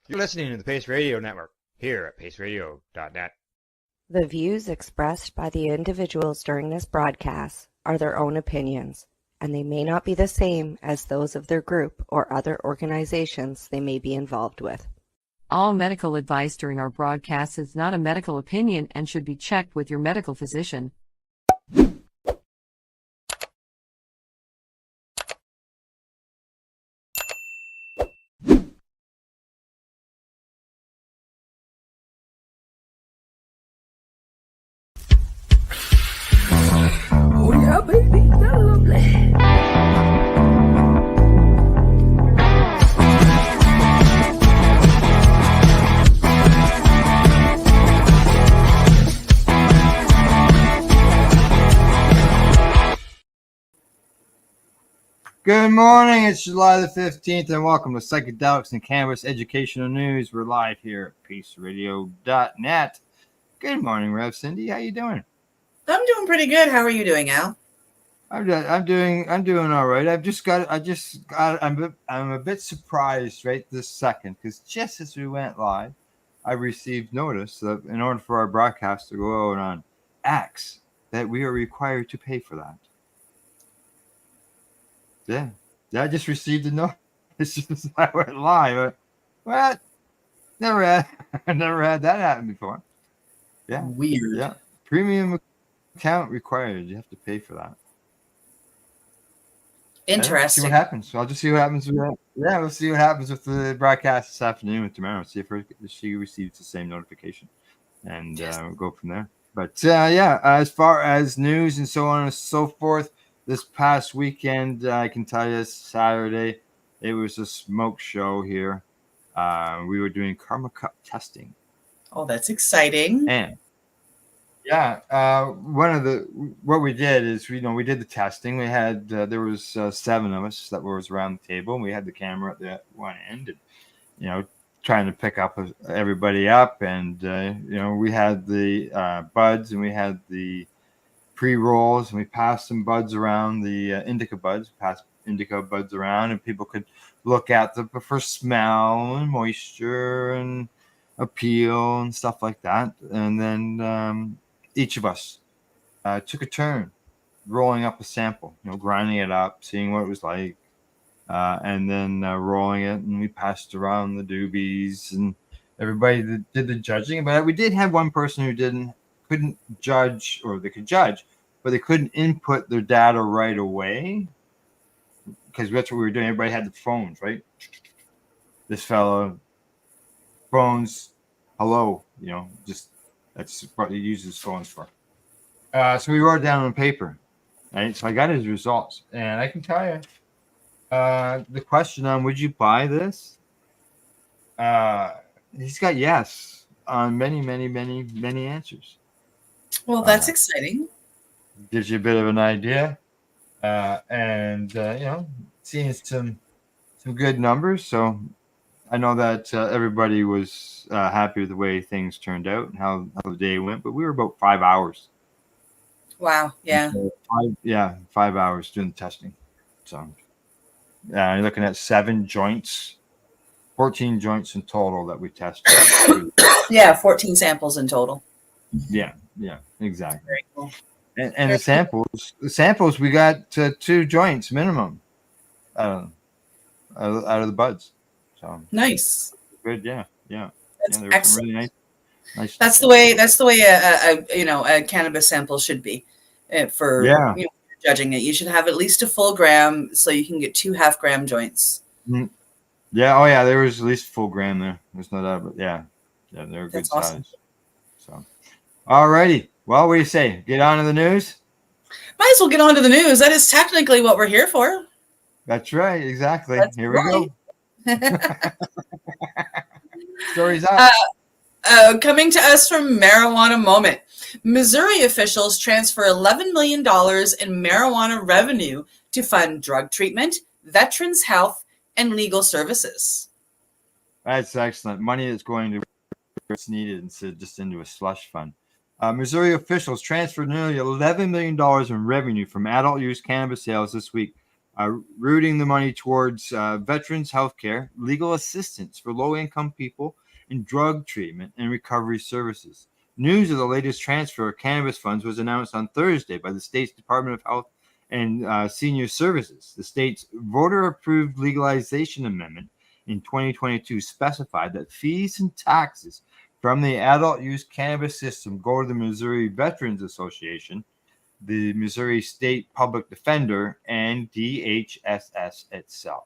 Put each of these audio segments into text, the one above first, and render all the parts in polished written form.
You're listening to the Pace Radio Network here at paceradio.net. The views expressed by the individuals during this broadcast are their own opinions, and they may not be the same as those of their group or other organizations they may be involved with. All medical advice during our broadcast is not a medical opinion and should be checked with your medical physician. Oh yeah, baby, that's lovely. Good morning, it's July the 15th, and welcome to Psychedelics and Cannabis Educational News. We're live here at paceradio.net. Good morning, Rev Cindy. How you doing? I'm doing pretty good. How are you doing, Al? I'm doing all right. I'm a bit surprised right this second because just as we went live, I received notice that in order for our broadcast to go out on X, that we are required to pay for that. Yeah, I just received a notice just as I went live. What? Never had that happen before. Yeah, Weird. Yeah, premium account required. You have to pay for that. Interesting. See what happens. I'll just see what happens with that. Yeah, we'll see what happens with the broadcast this afternoon and tomorrow. See if she receives the same notification, and we'll go from there. But as far as news and so on and so forth, this past weekend, I can tell you, Saturday, it was a smoke show here. We were doing Karma Cup testing. Oh, that's exciting. And what we did is we did the testing. We had there was 7 of us that was around the table, and we had the camera at the one end, and trying to pick up everybody up, and we had the buds and we had the pre-rolls, and we passed some buds around, the indica buds, around, and people could look at them for smell and moisture and appeal and stuff like that. And then each of us took a turn rolling up a sample, grinding it up, seeing what it was like, and then rolling it, and we passed around the doobies, and everybody did the judging. But we did have one person who couldn't judge, or they could judge, but they couldn't input their data right away, because that's what we were doing. Everybody had the phones, right? This fellow, phones, hello, just that's what he uses phones for. So we wrote it down on paper, right? So I got his results, and I can tell you, the question on would you buy this? He's got yes on many, many, many, many answers. Well, that's exciting. Gives you a bit of an idea, and seeing some good numbers. So I know that everybody was happy with the way things turned out and how the day went. But we were about 5 hours. Wow. Yeah. So 5 hours doing the testing. So you're looking at 7 joints, 14 joints in total that we tested. 14 samples in total. Yeah, exactly. Very cool. And the samples we got 2 joints minimum out of the buds. So nice. Good, yeah. That's excellent. Really nice. That's the way a cannabis sample should be for judging it. You should have at least a full gram, so you can get 2 half-gram joints. Mm-hmm. Yeah. Oh yeah, there was at least a full gram there. There's no doubt, but yeah, they're good awesome. size. So, alrighty. Well, what do you say? Get on to the news? Might as well get on to the news. That is technically what we're here for. That's right. Exactly. Here we go. Stories up. Coming to us from Marijuana Moment. Missouri officials transfer $11 million in marijuana revenue to fund drug treatment, veterans' health, and legal services. That's excellent. Money that's going to what's needed instead of just into a slush fund. Missouri officials transferred nearly $11 million in revenue from adult use cannabis sales this week routing the money towards veterans health care, legal assistance for low-income people, and drug treatment and recovery services. News of the latest transfer of cannabis funds was announced on Thursday by the state's Department of Health and Senior Services. The state's voter-approved legalization amendment in 2022 specified that fees and taxes from the adult use cannabis system go to the Missouri Veterans Association, the Missouri State Public Defender, and DHSS itself.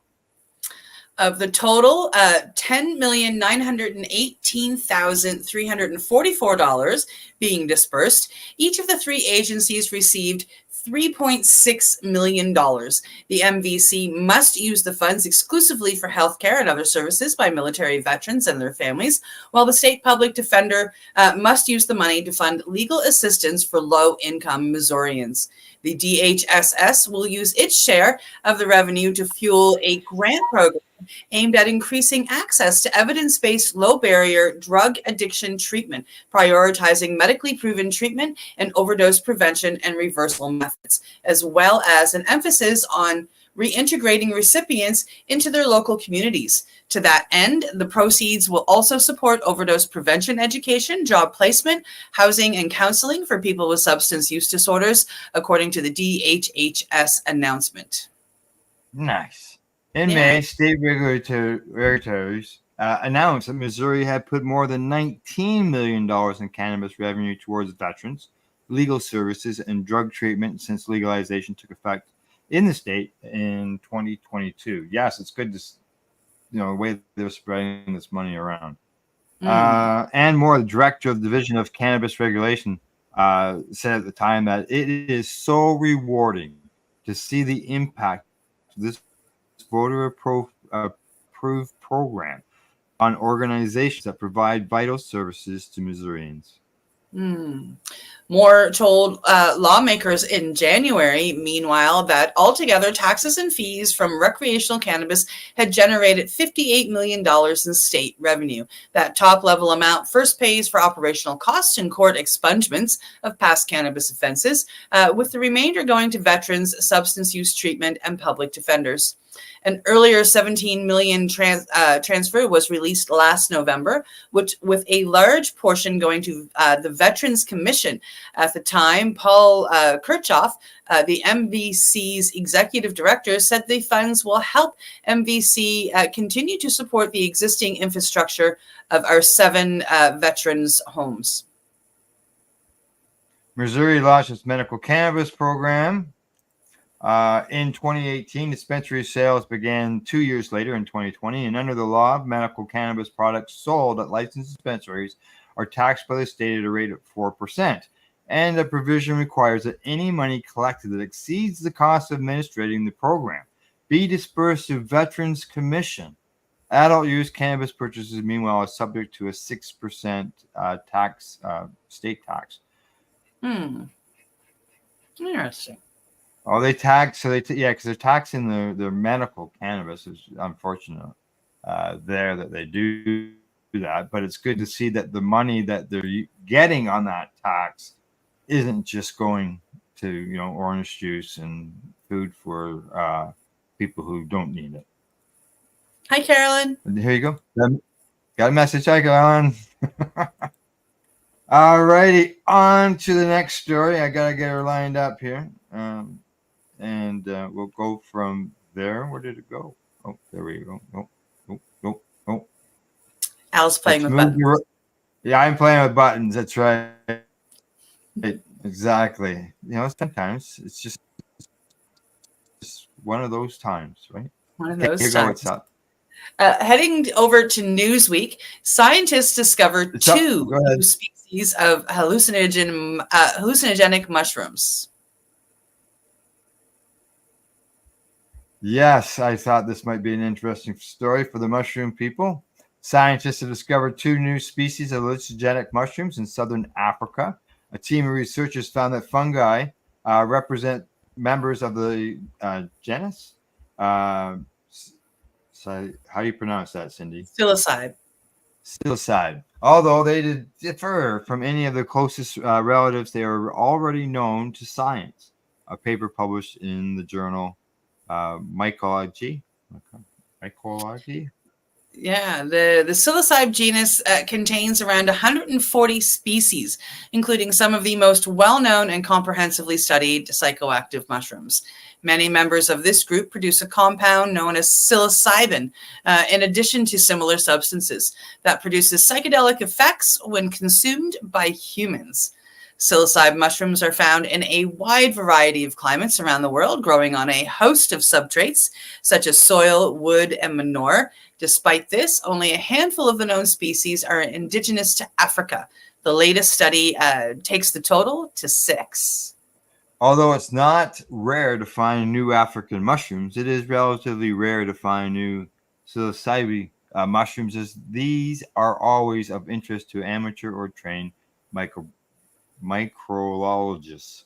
Of the total, $10,918,344 being dispersed, each of the three agencies received $3.6 million. The MVC must use the funds exclusively for healthcare and other services by military veterans and their families, while the State Public Defender must use the money to fund legal assistance for low-income Missourians. The DHSS will use its share of the revenue to fuel a grant program aimed at increasing access to evidence-based low-barrier drug addiction treatment, prioritizing medically proven treatment and overdose prevention and reversal methods, as well as an emphasis on reintegrating recipients into their local communities. To that end, the proceeds will also support overdose prevention education, job placement, housing, and counseling for people with substance use disorders, according to the DHHS announcement. Nice. In May, state regulators announced that Missouri had put more than $19 million in cannabis revenue towards veterans, legal services, and drug treatment since legalization took effect in the state in 2022. Yes, it's good to, the way they're spreading this money around. And more, the director of the Division of Cannabis Regulation said at the time that it is so rewarding to see the impact of this voter approved program on organizations that provide vital services to Missourians. Moore told lawmakers in January, meanwhile, that altogether taxes and fees from recreational cannabis had generated $58 million in state revenue. That top-level amount first pays for operational costs and court expungements of past cannabis offenses, with the remainder going to veterans, substance use treatment, and public defenders. An earlier $17 million transfer was released last November, which with a large portion going to the Veterans Commission. At the time, Paul Kirchhoff, the MVC's executive director, said the funds will help MVC continue to support the existing infrastructure of our 7 veterans' homes. Missouri launched its medical cannabis program. In 2018, dispensary sales began 2 years later in 2020, and under the law, medical cannabis products sold at licensed dispensaries are taxed by the state at a rate of 4%. And the provision requires that any money collected that exceeds the cost of administrating the program be dispersed to Veterans Commission. Adult use cannabis purchases, meanwhile, are subject to a 6% tax, state tax. Interesting. Oh, they tax, so because they're taxing their medical cannabis. Is unfortunate there that they do that, but it's good to see that the money that they're getting on that tax isn't just going to orange juice and food for people who don't need it. Hi, Carolyn. And here you go. Got a message. Hi, Carolyn. All righty, on to the next story. I gotta get her lined up here. And we'll go from there. Where did it go? Oh, there we go. Oh. Al's playing with buttons. Yeah, I'm playing with buttons. That's right. Exactly. Sometimes it's just one of those times, right? One of those times. What's up? Heading over to Newsweek, scientists discovered 2 new species of hallucinogenic mushrooms. Yes, I thought this might be an interesting story for the mushroom people. Scientists have discovered 2 new species of hallucinogenic mushrooms in southern Africa. A team of researchers found that fungi represent members of the genus. So how do you pronounce that, Cindy? Psilocybe. Although they differ from any of the closest relatives, they are already known to science. A paper published in the journal mycology. Mycology. Yeah, the psilocybe genus contains around 140 species, including some of the most well-known and comprehensively studied psychoactive mushrooms. Many members of this group produce a compound known as psilocybin, in addition to similar substances, that produces psychedelic effects when consumed by humans. Psilocybe mushrooms are found in a wide variety of climates around the world, growing on a host of substrates such as soil, wood, and manure. Despite this, only a handful of the known species are indigenous to Africa. The latest study takes the total to 6. Although it's not rare to find new African mushrooms, it is relatively rare to find new psilocybe mushrooms, as these are always of interest to amateur or trained microbiologists.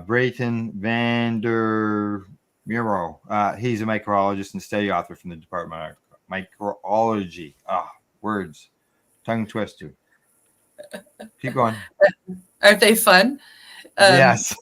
Brayton van der Muro, he's a microbiologist and study author from the Department of Microbiology. Words, tongue twister. Keep going. Aren't they fun? Yes.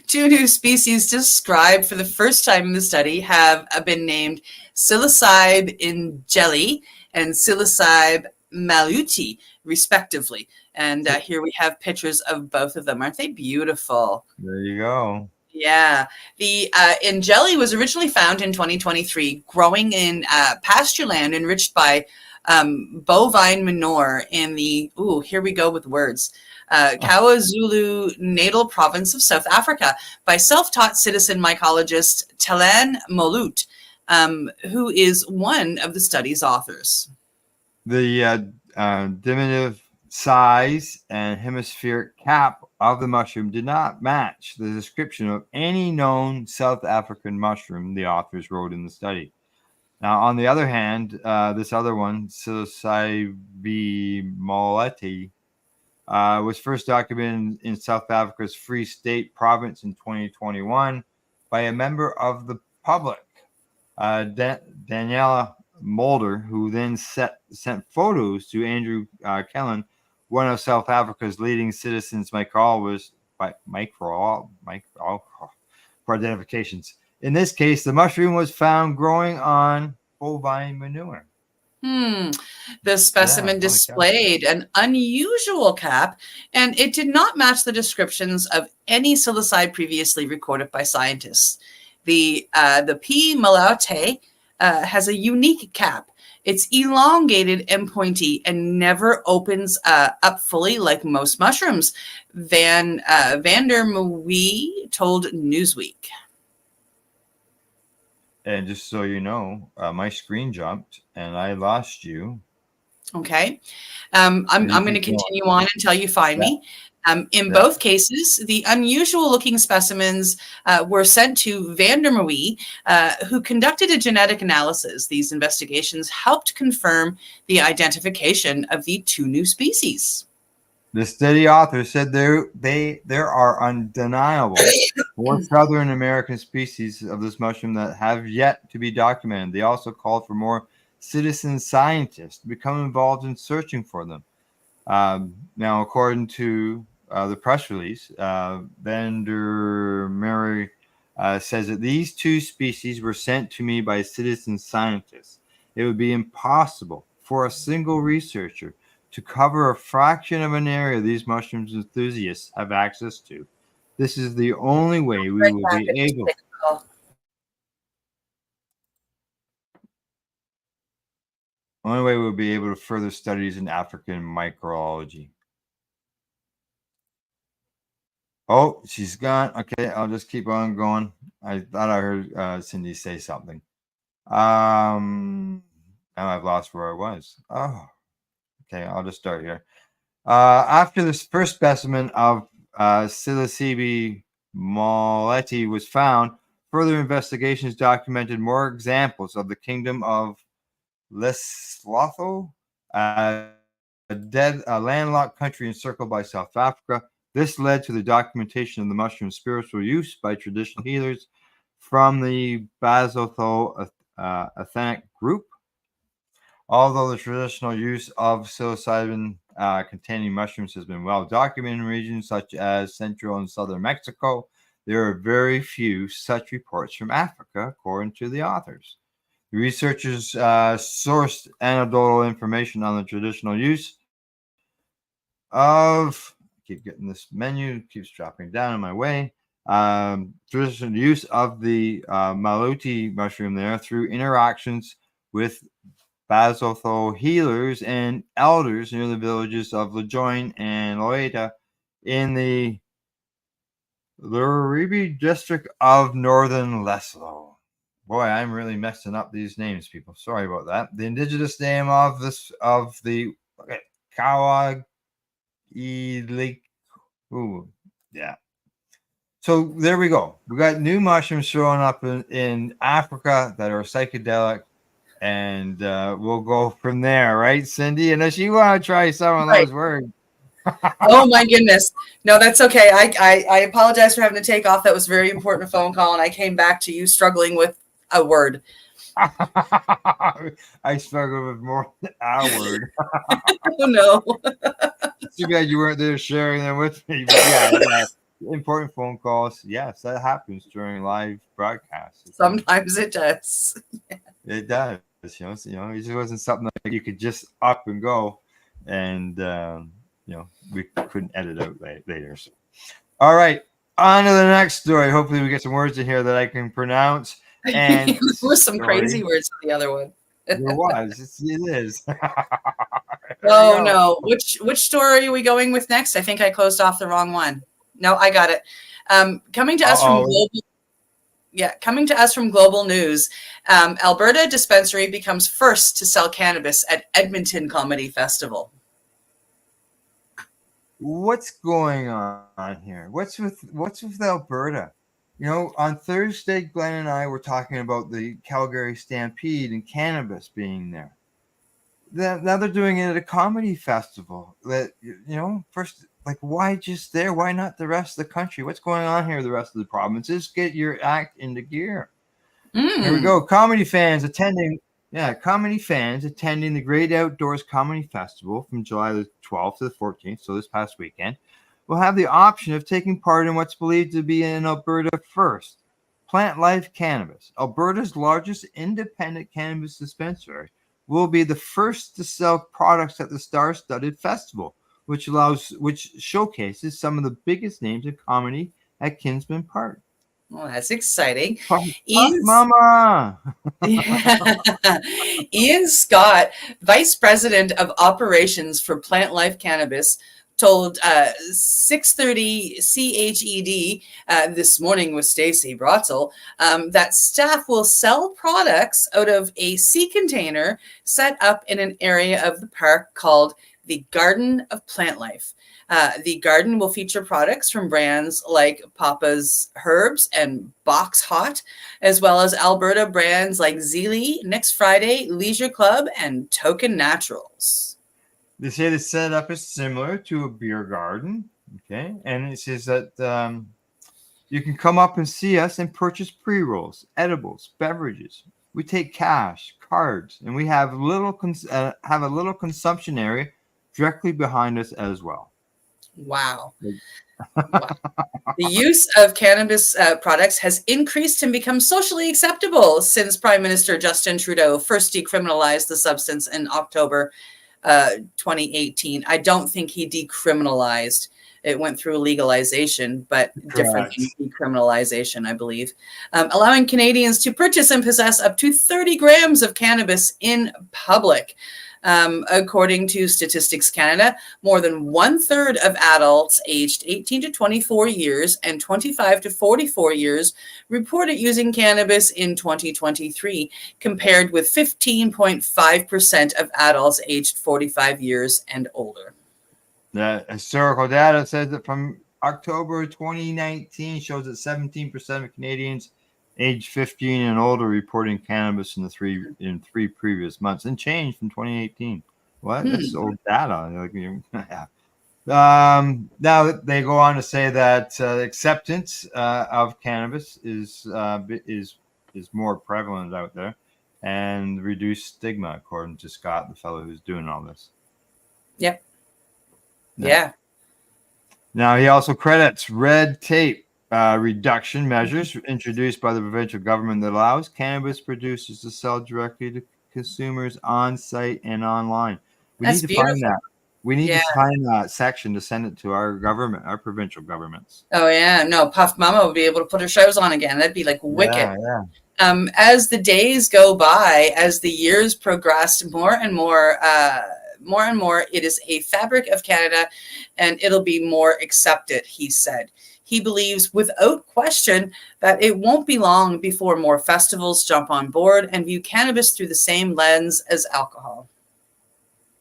2 new species described for the first time in the study have been named psilocybe ingeli and psilocybe maluti, respectively. And here we have pictures of both of them. Aren't they beautiful? There you go. Yeah. The ingeli was originally found in 2023, growing in pasture land enriched by bovine manure in the, here we go with words, KwaZulu-Natal province of South Africa by self-taught citizen mycologist Telan Molut, who is one of the study's authors. The diminutive size and hemispheric cap of the mushroom did not match the description of any known South African mushroom the authors wrote in the study. Now, on the other hand, this other one, psilocybe molleti, was first documented in South Africa's Free State province in 2021 by a member of the public, Daniela Mulder, who then sent photos to Andrew Kellen, one of South Africa's leading citizens mycologists, for identifications. In this case, the mushroom was found growing on bovine manure. The specimen displayed an unusual cap, and it did not match the descriptions of any psilocybe previously recorded by scientists. The P. malaute has a unique cap. It's elongated and pointy and never opens up fully like most mushrooms, Van der Merwe told Newsweek. And just so you know, my screen jumped and I lost you. Okay. I'm going to continue on until you find me. In both cases, the unusual looking specimens were sent to Van der Merwe, who conducted a genetic analysis. These investigations helped confirm the identification of the 2 new species. The study author said there are undeniable 4 Southern American species of this mushroom that have yet to be documented. They also called for more citizen scientists to become involved in searching for them. Now, according to the press release, Van der Merwe says that these 2 species were sent to me by citizen scientists. It would be impossible for a single researcher to cover a fraction of an area these mushrooms enthusiasts have access to. This is the only way we will be able. Only way we'll be able to further studies in African microbiology. Oh, she's gone. Okay, I'll just keep on going. I thought I heard Cindy say something. Now I've lost where I was. Oh, okay, I'll just start here. After this first specimen of psilocybe molleti was found, further investigations documented more examples of the kingdom of Lesotho, a landlocked country encircled by South Africa. This led to the documentation of the mushroom's spiritual use by traditional healers from the Basotho ethnic group. Although the traditional use of psilocybin containing mushrooms has been well documented in regions such as central and southern Mexico, there are very few such reports from Africa, according to the authors. The researchers sourced anecdotal information on the traditional use of, I keep getting this menu, keeps dropping down in my way, traditional use of the Maluti mushroom there through interactions with Basotho healers and elders near the villages of Lejoin and Loeta in the Luribi district of northern Leslo. Boy, I'm really messing up these names, people. Sorry about that. The indigenous name of the Kawa Lake. Ooh, yeah. So there we go. We got new mushrooms showing up in Africa that are psychedelic, and we'll go from there, right, Cindy? Unless you want to try some of those words. Oh my goodness. No, that's okay. I apologize for having to take off. That was a very important phone call, and I came back to you struggling with a word. I struggle with more than a word. Oh no. Too bad you weren't there sharing them with me. But yeah, important phone calls. Yes, that happens during live broadcasts. Sometimes it does. It does. It just wasn't something that you could just up and go, and we couldn't edit out later. So. All right, on to the next story. Hopefully, we get some words in here that I can pronounce. And there were some crazy words in the other one. There was. It is. Oh no! Which story are we going with next? I think I closed off the wrong one. No, I got it. Coming to us from Global News, Alberta dispensary becomes first to sell cannabis at Edmonton Comedy Festival. What's going on here? What's with Alberta? On Thursday, Glenn and I were talking about the Calgary Stampede and cannabis being there. Now they're doing it at a comedy festival. First, why just there? Why not the rest of the country? What's going on here? The rest of the provinces, get your act into gear. Here we go. Comedy fans attending the Great Outdoors Comedy Festival from July the 12th to the 14th, so this past weekend, will have the option of taking part in what's believed to be an Alberta first. Plant Life Cannabis, Alberta's largest independent cannabis dispensary, will be the first to sell products at the star-studded festival, which showcases some of the biggest names in comedy at Kinsman Park. Well, that's exciting. Mama. Ian Scott, Vice President of Operations for Plant Life Cannabis, told 6:30 CHED this morning with Stacey Brotzel that staff will sell products out of a sea container set up in an area of the park called the Garden of Plant Life. The garden will feature products from brands like Papa's Herbs and Box Hot, as well as Alberta brands like Zealy, Next Friday, Leisure Club, and Token Naturals. They say the setup is similar to a beer garden, okay? And it says that you can come up and see us and purchase pre-rolls, edibles, beverages. We take cash, cards, and we have a little consumption area directly behind us as well. Wow. Wow. The use of cannabis products has increased and become socially acceptable since Prime Minister Justin Trudeau first decriminalized the substance in October 2018. I don't think he decriminalized. It went through legalization, but different than decriminalization, I believe. Allowing Canadians to purchase and possess up to 30 grams of cannabis in public. According to Statistics Canada, more than 1/3 of adults aged 18 to 24 years and 25 to 44 years reported using cannabis in 2023, compared with 15.5% of adults aged 45 years and older. The historical data says that from October 2019 shows that 17% of Canadians aged 15 and older reporting cannabis in three previous months, and changed from 2018. What? That's old data. Now they go on to say that acceptance of cannabis is more prevalent out there, and reduced stigma, according to Scott, the fellow who's doing all this. Yep. Yeah. Now he also credits red tape reduction measures introduced by the provincial government that allows cannabis producers to sell directly to consumers on site and online. We That's need to beautiful. find that. We need Yeah. to find that section to send it to our government, our provincial governments. Oh yeah, no, Puff Mama would be able to put her shows on again. That'd be like wicked. Yeah. As the days go by, as the years progress, more and more, it is a fabric of Canada, and it'll be more accepted, he said. He believes without question that it won't be long before more festivals jump on board and view cannabis through the same lens as alcohol.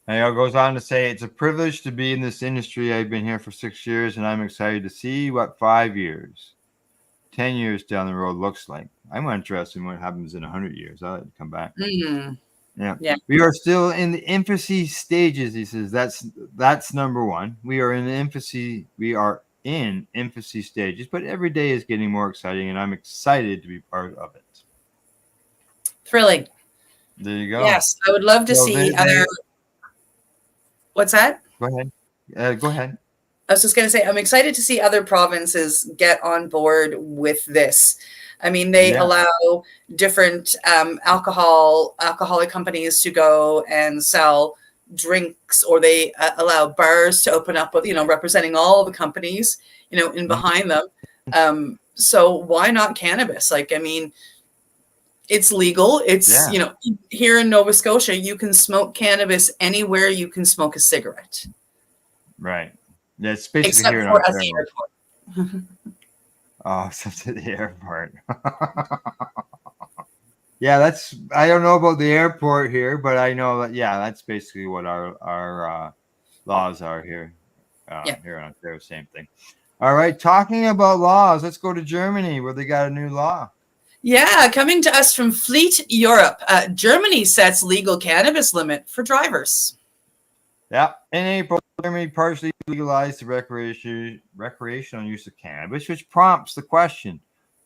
And it goes on to say, it's a privilege to be in this industry. I've been here for 6 years, and I'm excited to see what 5 years, 10 years down the road looks like. I'm interested in what happens in 100 years. I'll come back. Yeah. We are still in the infancy stages, he says. That's number one. We are in infancy stages, but every day is getting more exciting, and I'm excited to be part of it. Thrilling. There you go. Yes, I would love to see other. What's that? Go ahead. Go ahead. I was just going to say, I'm excited to see other provinces get on board with this. I mean, they allow different alcoholic companies to go and sell drinks, or they allow bars to open up with, representing all the companies, in behind them. So why not cannabis? It's legal. It's, here in Nova Scotia, you can smoke cannabis anywhere you can smoke a cigarette. Right. Yeah, it's basically except here in for at Ontario. the airport. Oh, except at the airport. Yeah, I don't know about the airport here, but I know that, that's basically what our laws are here. Here in Ontario, same thing. All right, talking about laws, let's go to Germany where they got a new law. Yeah, coming to us from Fleet Europe, Germany sets legal cannabis limit for drivers. Yeah, in April, Germany partially legalized the recreational use of cannabis, which prompts the question,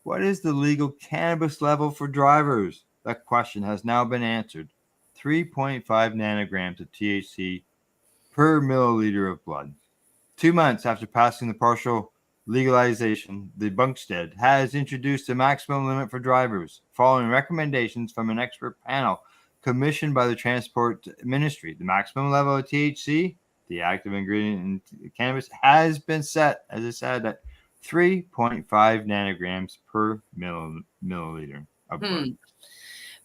what is the legal cannabis level for drivers? That question has now been answered. 3.5 nanograms of THC per milliliter of blood. 2 months after passing the partial legalization, the Bunkstead has introduced a maximum limit for drivers, following recommendations from an expert panel commissioned by the Transport Ministry. The maximum level of THC, the active ingredient in cannabis, has been set, as I said, at 3.5 nanograms per milliliter of blood.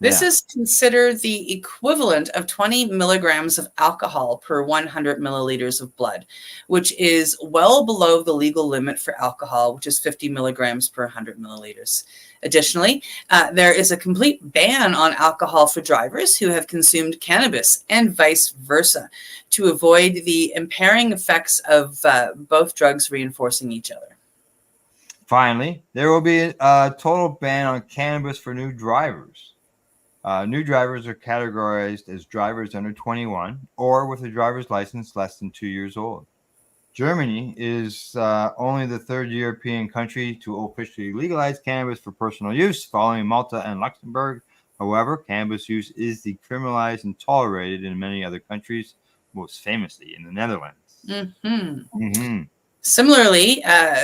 This is considered the equivalent of 20 milligrams of alcohol per 100 milliliters of blood, which is well below the legal limit for alcohol, which is 50 milligrams per 100 milliliters. Additionally, there is a complete ban on alcohol for drivers who have consumed cannabis and vice versa, to avoid the impairing effects of both drugs reinforcing each other. Finally, there will be a total ban on cannabis for new drivers. New drivers are categorized as drivers under 21 or with a driver's license less than 2 years old. Germany is only the third European country to officially legalize cannabis for personal use, following Malta and Luxembourg. However, cannabis use is decriminalized and tolerated in many other countries, most famously in the Netherlands. Similarly,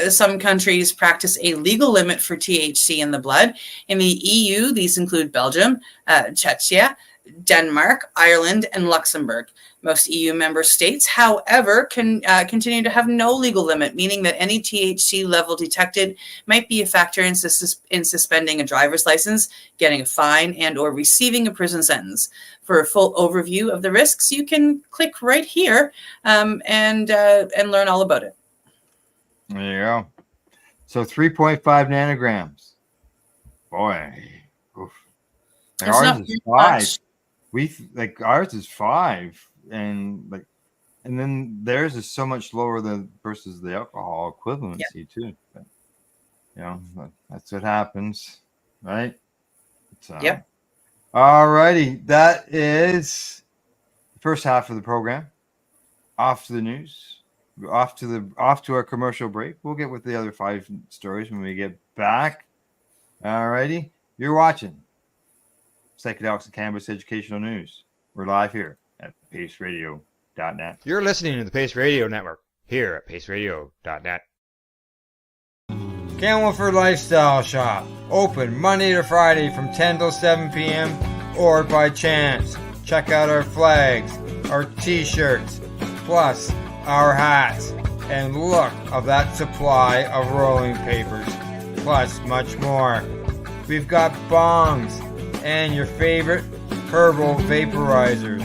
some countries practice a legal limit for THC in the blood. In the EU, these include Belgium, Czechia, Denmark, Ireland, and Luxembourg. Most EU member states, however, can continue to have no legal limit, meaning that any THC level detected might be a factor in suspending a driver's license, getting a fine, and or receiving a prison sentence. For a full overview of the risks, you can click right here and learn all about it. There you go. So 3.5 nanograms. Boy. Oof. Like ours is 5. Ours is 5. And then theirs is so much lower than versus the alcohol equivalency too. But, that's what happens, right? All righty. That is the first half of the program. Off to the news. Off to our commercial break. We'll get with the other 5 stories when we get back. All righty. You're watching Psychedelics and Cannabis Educational News. We're live here at paceradio.net. You're listening to the Pace Radio Network here at paceradio.net. Campbellford Lifestyle Shop, open Monday to Friday from 10 till 7 p.m. or by chance. Check out our flags, our t-shirts, plus our hats, and look of that supply of rolling papers, plus much more. We've got bongs and your favorite herbal vaporizers.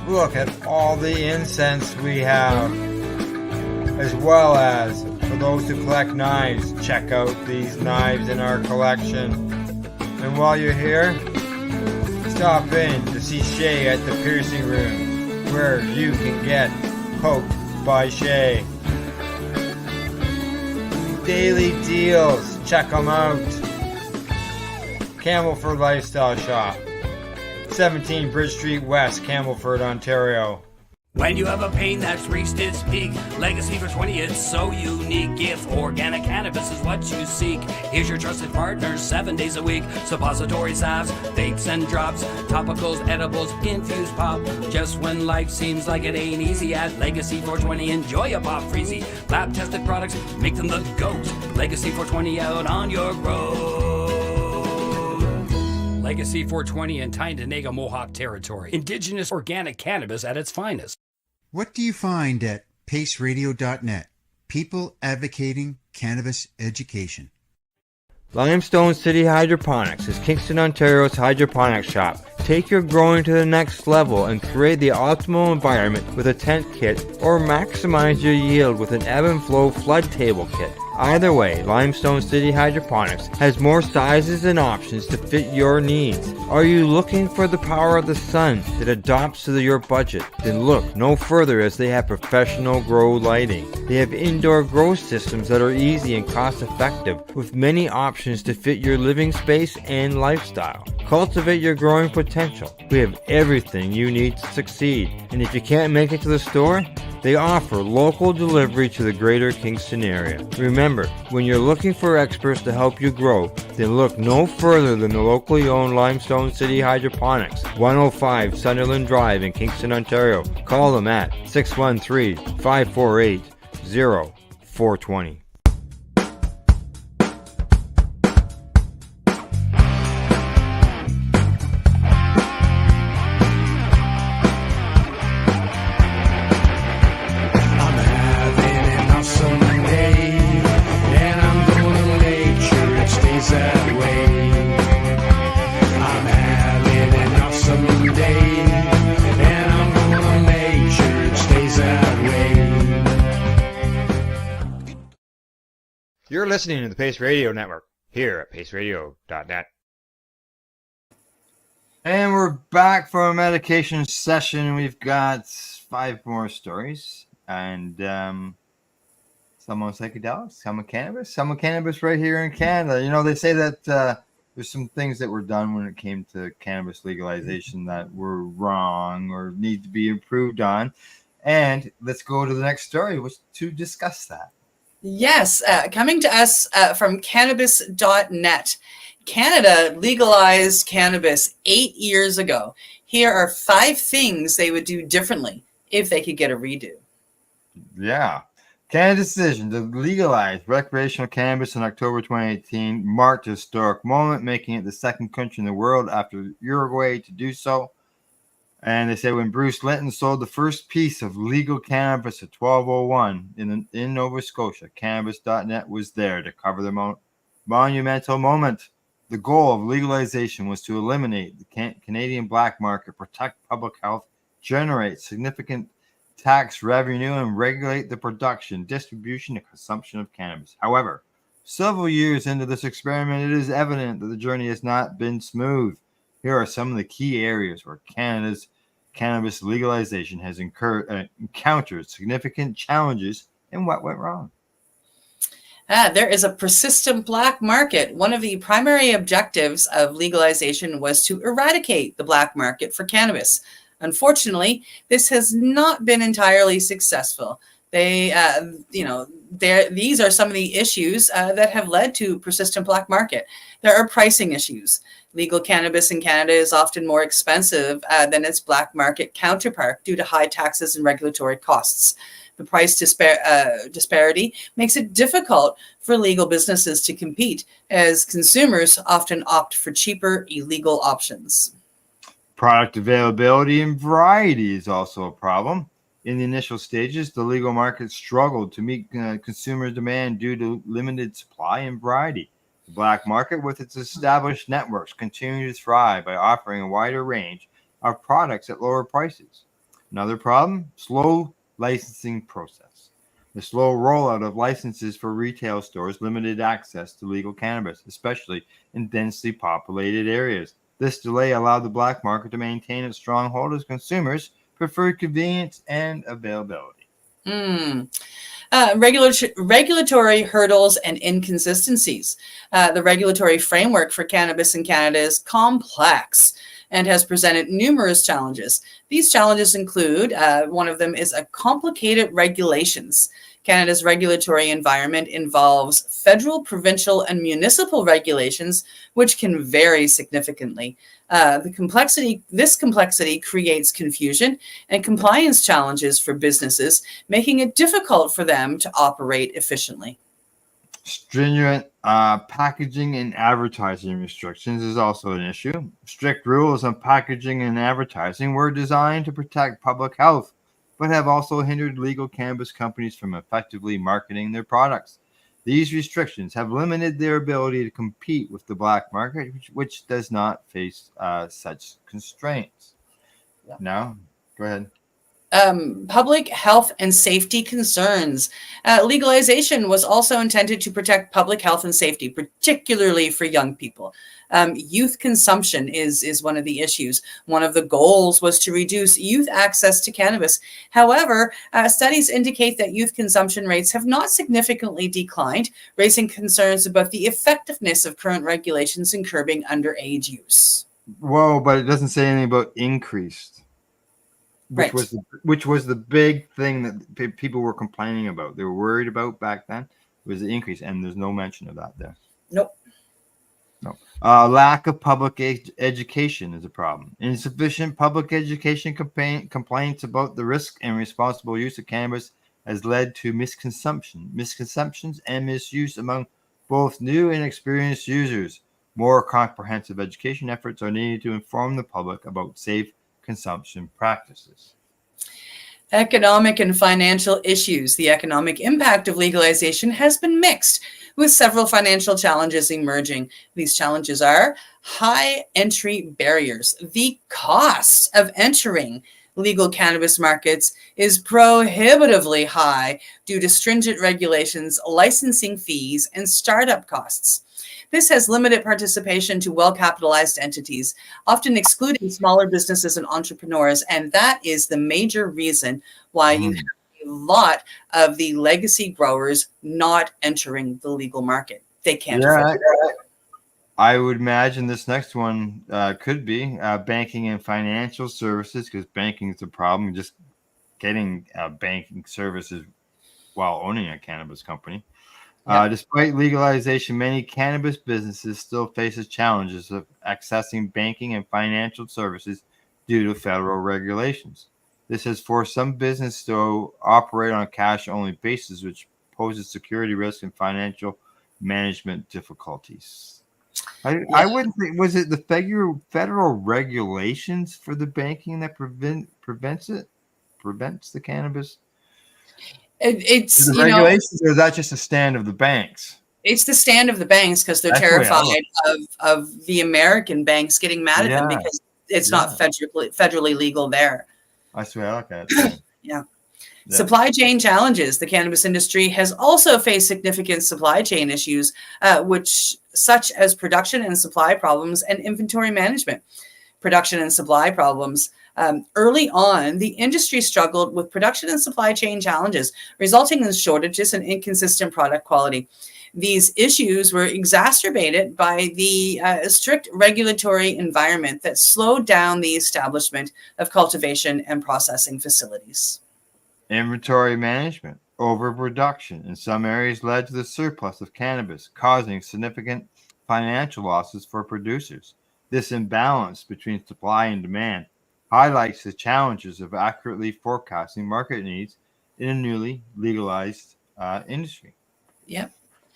Look at all the incense we have, as well as for those who collect knives, check out these knives in our collection. And while you're here, stop in to see Shay at the piercing room, where you can get poked by Shay. Daily deals, check them out. Campbellford Lifestyle Shop, 17 Bridge Street West, Campbellford, Ontario. When you have a pain that's reached its peak, Legacy for 20, it's so unique. If organic cannabis is what you seek, here's your trusted partner 7 days a week. Suppository salves, vapes and drops, topicals, edibles, infused pop. Just when life seems like it ain't easy, at Legacy 420, enjoy a pop freezy. Lab tested products, make them the GOAT. Legacy 420 out on your road. Legacy 420 in Tyendinaga Mohawk territory. Indigenous organic cannabis at its finest. What do you find at paceradio.net? People advocating cannabis education. Limestone City Hydroponics is Kingston, Ontario's hydroponics shop. Take your growing to the next level and create the optimal environment with a tent kit, or maximize your yield with an ebb and flow flood table kit. Either way, Limestone City Hydroponics has more sizes and options to fit your needs. Are you looking for the power of the sun that adapts to your budget? Then look no further, as they have professional grow lighting. They have indoor grow systems that are easy and cost effective, with many options to fit your living space and lifestyle. Cultivate your growing potential. We have everything you need to succeed. And if you can't make it to the store, they offer local delivery to the greater Kingston area. Remember, when you're looking for experts to help you grow, then look no further than the locally owned Limestone City Hydroponics, 105 Sunderland Drive in Kingston, Ontario. Call them at 613-548-0420. You're listening to the Pace Radio Network here at paceradio.net. And we're back for a medication session. We've got 5 more stories, and some on psychedelics, some on cannabis, some on cannabis right here in Canada. You know, they say that there's some things that were done when it came to cannabis legalization that were wrong or need to be improved on. And let's go to the next story to discuss that. Yes, coming to us from cannabis.net. Canada legalized cannabis 8 years ago. Here are 5 things they would do differently if they could get a redo. Yeah. Canada's decision to legalize recreational cannabis in October 2018 marked a historic moment, making it the second country in the world after Uruguay to do so. And they say when Bruce Linton sold the first piece of legal cannabis at 1201 in Nova Scotia, Cannabis.net was there to cover the monumental moment. The goal of legalization was to eliminate the Canadian black market, protect public health, generate significant tax revenue, and regulate the production, distribution, and consumption of cannabis. However, several years into this experiment, it is evident that the journey has not been smooth. Here are some of the key areas where Canada's cannabis legalization has encountered significant challenges and what went wrong. There is a persistent black market. One of the primary objectives of legalization was to eradicate the black market for cannabis. Unfortunately, this has not been entirely successful. These are some of the issues that have led to persistent black market. There are pricing issues. Legal cannabis in Canada is often more expensive than its black market counterpart due to high taxes and regulatory costs. The price disparity makes it difficult for legal businesses to compete, as consumers often opt for cheaper illegal options. Product availability and variety is also a problem. In the initial stages, the legal market struggled to meet consumer demand due to limited supply and variety. The black market, with its established networks, continued to thrive by offering a wider range of products at lower prices. Another problem, slow licensing process. The slow rollout of licenses for retail stores limited access to legal cannabis, especially in densely populated areas. This delay allowed the black market to maintain its stronghold as consumers preferred convenience and availability. Regulatory hurdles and inconsistencies. The regulatory framework for cannabis in Canada is complex and has presented numerous challenges. These challenges include, one of them is a complicated regulations. Canada's regulatory environment involves federal, provincial, and municipal regulations, which can vary significantly. This complexity creates confusion and compliance challenges for businesses, making it difficult for them to operate efficiently. Stringent packaging and advertising restrictions is also an issue. Strict rules on packaging and advertising were designed to protect public health, but have also hindered legal cannabis companies from effectively marketing their products. These restrictions have limited their ability to compete with the black market, which does not face such constraints. Yeah. Now, go ahead. Public health and safety concerns. Legalization was also intended to protect public health and safety, particularly for young people. Youth consumption is one of the issues. One of the goals was to reduce youth access to cannabis. However, studies indicate that youth consumption rates have not significantly declined, raising concerns about the effectiveness of current regulations in curbing underage use. Whoa, but it doesn't say anything about increased. Which was the big thing that people were complaining about. They were worried about back then was the increase, and there's no mention of that there. Nope. No. Lack of public education is a problem. Insufficient public education complaints about the risk and responsible use of cannabis has led to misconceptions and misuse among both new and experienced users. More comprehensive education efforts are needed to inform the public about safe consumption practices. Economic and financial issues. The economic impact of legalization has been mixed, with several financial challenges emerging. These challenges are high entry barriers. The cost of entering legal cannabis markets is prohibitively high due to stringent regulations, licensing fees, and startup costs. This has limited participation to well-capitalized entities, often excluding smaller businesses and entrepreneurs, and that is the major reason why you have a lot of the legacy growers not entering the legal market. They can't afford it. I would imagine this next one could be banking and financial services, because banking is a problem. Just getting banking services while owning a cannabis company. Despite legalization, many cannabis businesses still faces challenges of accessing banking and financial services due to federal regulations. This has forced some businesses to operate on a cash-only basis, which poses security risk and financial management difficulties. I wouldn't think, was it the federal regulations for the banking that prevents the cannabis? It's the regulations, or is that just a stand of the banks? It's the stand of the banks because they're terrified of the American banks getting mad at them because it's not federally legal there. That's the way I look at it. Yeah. Supply chain challenges. The cannabis industry has also faced significant supply chain issues, such as production and supply problems and inventory management. Production and supply problems. Early on, the industry struggled with production and supply chain challenges, resulting in shortages and inconsistent product quality. These issues were exacerbated by the strict regulatory environment that slowed down the establishment of cultivation and processing facilities. Inventory management. Overproduction in some areas led to the surplus of cannabis, causing significant financial losses for producers. This imbalance between supply and demand highlights the challenges of accurately forecasting market needs in a newly legalized industry. Yep.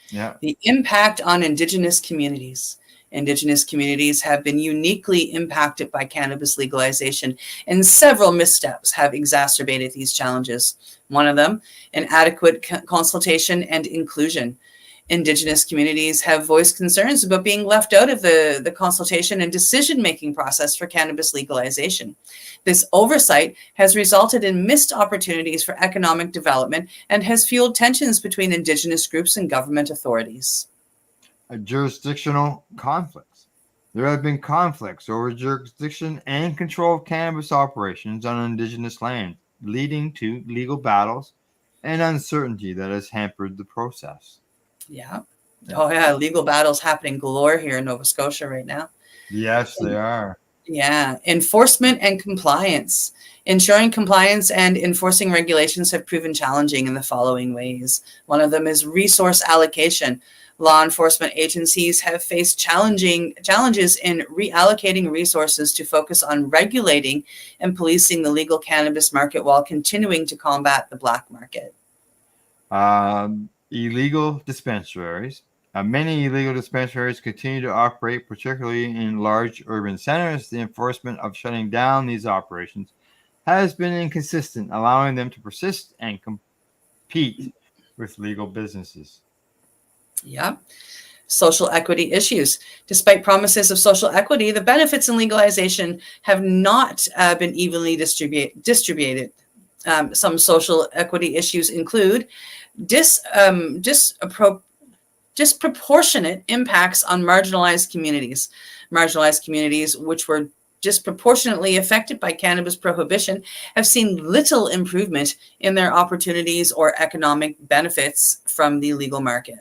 Yeah. The impact on Indigenous communities. Indigenous communities have been uniquely impacted by cannabis legalization, and several missteps have exacerbated these challenges. One of them, inadequate consultation and inclusion. Indigenous communities have voiced concerns about being left out of the consultation and decision-making process for cannabis legalization. This oversight has resulted in missed opportunities for economic development and has fueled tensions between Indigenous groups and government authorities. Jurisdictional conflicts. There have been conflicts over jurisdiction and control of cannabis operations on Indigenous land, leading to legal battles and uncertainty that has hampered the process. Yeah. Oh, yeah. Legal battles happening galore here in Nova Scotia right now. Yes, they are. Yeah. Enforcement and compliance. Ensuring compliance and enforcing regulations have proven challenging in the following ways. One of them is resource allocation. Law enforcement agencies have faced challenges in reallocating resources to focus on regulating and policing the legal cannabis market while continuing to combat the black market. Illegal dispensaries. Many illegal dispensaries continue to operate, particularly in large urban centers. The enforcement of shutting down these operations has been inconsistent, allowing them to persist and compete with legal businesses. Yeah. Social equity issues. Despite promises of social equity, the benefits in legalization have not been evenly distributed. Some social equity issues include disproportionate impacts on marginalized communities which were disproportionately affected by cannabis prohibition have seen little improvement in their opportunities or economic benefits from the legal market.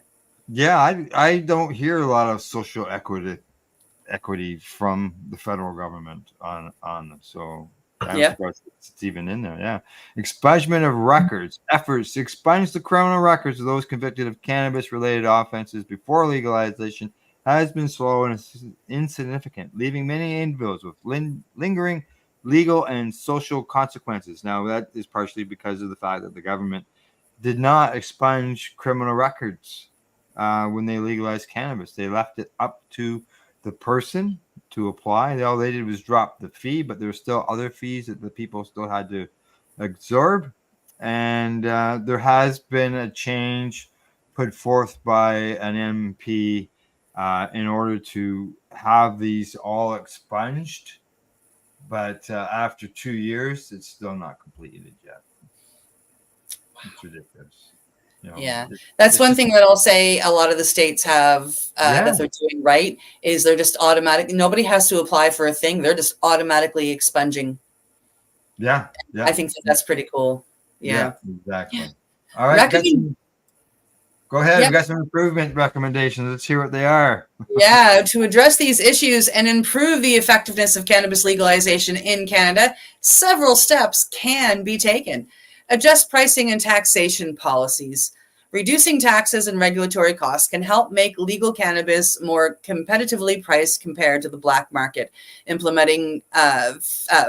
Yeah, I don't hear a lot of social equity from the federal government on so I'm surprised it's even in there. Yeah. Expungement of records. Efforts to expunge the criminal records of those convicted of cannabis-related offenses before legalization has been slow and insignificant, leaving many individuals with lingering legal and social consequences. Now, that is partially because of the fact that the government did not expunge criminal records when they legalized cannabis. They left it up to the person to apply. All they did was drop the fee, but there were still other fees that the people still had to absorb. And there has been a change put forth by an MP in order to have these all expunged. But after 2 years, it's still not completed yet. It's ridiculous. That's one thing that I'll say a lot of the states have that they're doing right is they're just automatic. Nobody has to apply for a thing. They're just automatically expunging. Yeah. I think that's pretty cool. Yeah, exactly. All right. Go ahead. We got some improvement recommendations. Let's hear what they are. To address these issues and improve the effectiveness of cannabis legalization in Canada, several steps can be taken. Adjust pricing and taxation policies. Reducing taxes and regulatory costs can help make legal cannabis more competitively priced compared to the black market. Implementing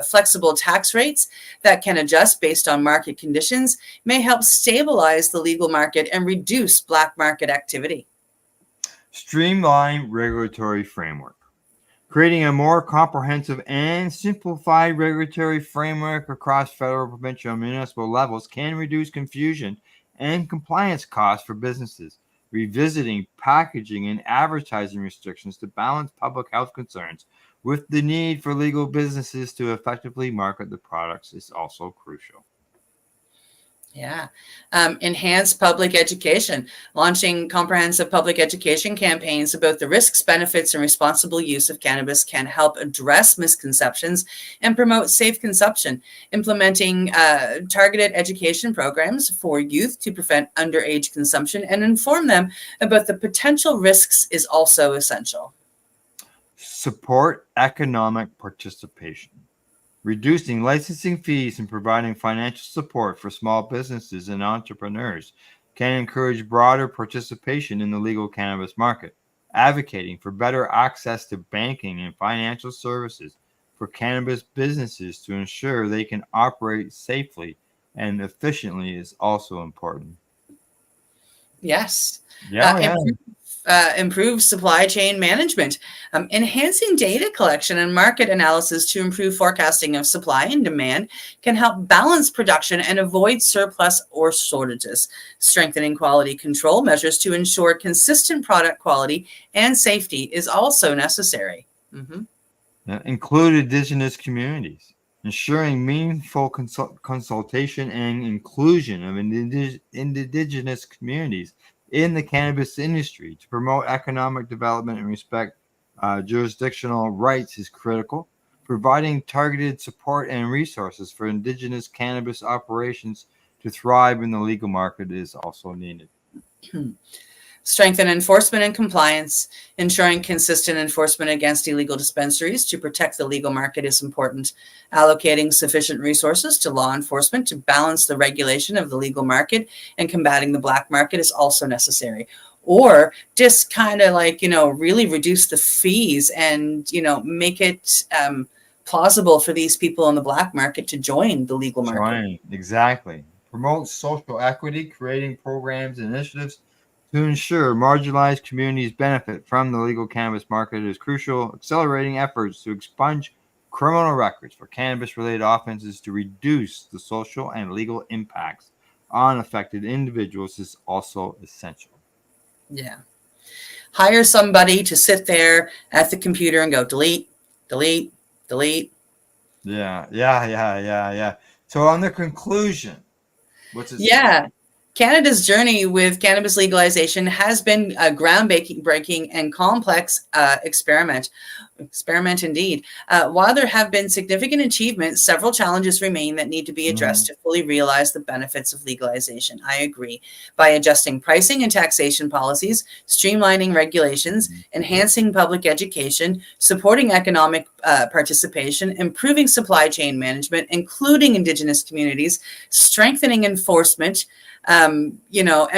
flexible tax rates that can adjust based on market conditions may help stabilize the legal market and reduce black market activity. Streamline regulatory framework. Creating a more comprehensive and simplified regulatory framework across federal, provincial, and municipal levels can reduce confusion and compliance costs for businesses. Revisiting packaging and advertising restrictions to balance public health concerns with the need for legal businesses to effectively market the products is also crucial. Enhance public education. Launching comprehensive public education campaigns about the risks, benefits, and responsible use of cannabis can help address misconceptions and promote safe consumption. Implementing targeted education programs for youth to prevent underage consumption and inform them about the potential risks is also essential. Support economic participation. Reducing licensing fees and providing financial support for small businesses and entrepreneurs can encourage broader participation in the legal cannabis market. Advocating for better access to banking and financial services for cannabis businesses to ensure they can operate safely and efficiently is also important. Yes. Yeah. Improve supply chain management, enhancing data collection and market analysis to improve forecasting of supply and demand can help balance production and avoid surplus or shortages. Strengthening quality control measures to ensure consistent product quality and safety is also necessary. Include Indigenous communities, ensuring meaningful consultation and inclusion of Indigenous communities in the cannabis industry to promote economic development and respect jurisdictional rights is critical. Providing targeted support and resources for Indigenous cannabis operations to thrive in the legal market is also needed. Strengthen enforcement and compliance. Ensuring consistent enforcement against illegal dispensaries to protect the legal market is important. Allocating sufficient resources to law enforcement to balance the regulation of the legal market and combating the black market is also necessary. Or just kind of like, really reduce the fees and, make it plausible for these people in the black market to join the legal market. Exactly. Promote social equity, creating programs and initiatives to ensure marginalized communities benefit from the legal cannabis market is crucial. Accelerating efforts to expunge criminal records for cannabis-related offenses to reduce the social and legal impacts on affected individuals is also essential. Yeah. Hire somebody to sit there at the computer and go delete, delete, delete. Yeah. So on the conclusion, what's it say? Canada's journey with cannabis legalization has been a groundbreaking and complex experiment indeed. While there have been significant achievements, several challenges remain that need to be addressed to fully realize the benefits of legalization. I agree. By adjusting pricing and taxation policies, streamlining regulations, enhancing public education, supporting economic participation, improving supply chain management, including Indigenous communities, strengthening enforcement, and